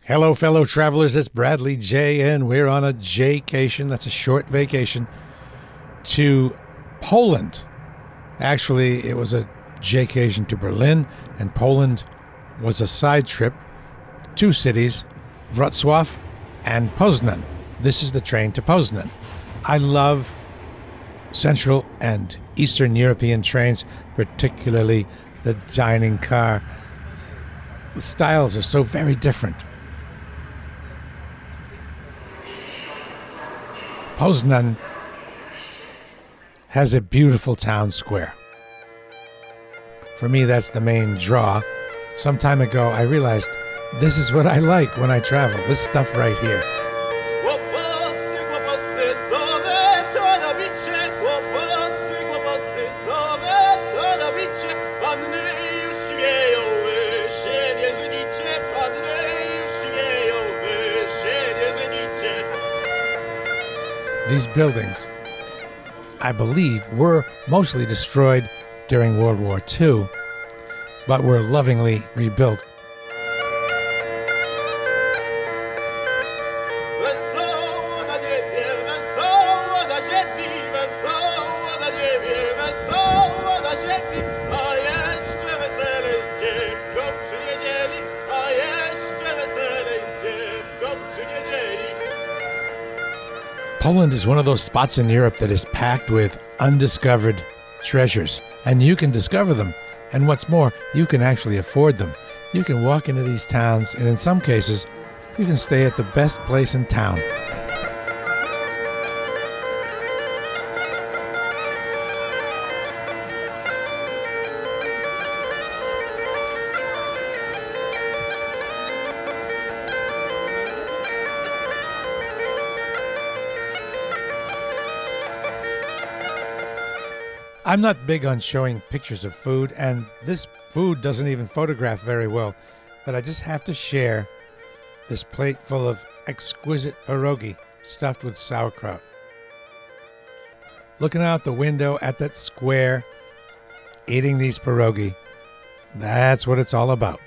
Hello, fellow travelers. It's Bradley J, and we're on a J-cation. That's a short vacation to Poland. Actually, it was a J-cation to Berlin, and Poland was a side trip. Two cities, Wrocław and Poznan. This is the train to Poznan. I love Central and Eastern European trains, particularly the dining car. The styles are so very different. Poznan has a beautiful town square. For me, that's the main draw. Some time ago, I realized this is what I like when I travel, this stuff right here. These buildings, I believe, were mostly destroyed during World War II, but were lovingly rebuilt. Poland is one of those spots in Europe that is packed with undiscovered treasures, and you can discover them. And what's more, you can actually afford them. You can walk into these towns, and in some cases, you can stay at the best place in town. I'm not big on showing pictures of food, and this food doesn't even photograph very well, but I just have to share this plate full of exquisite pierogi stuffed with sauerkraut. Looking out the window at that square, eating these pierogi, that's what it's all about.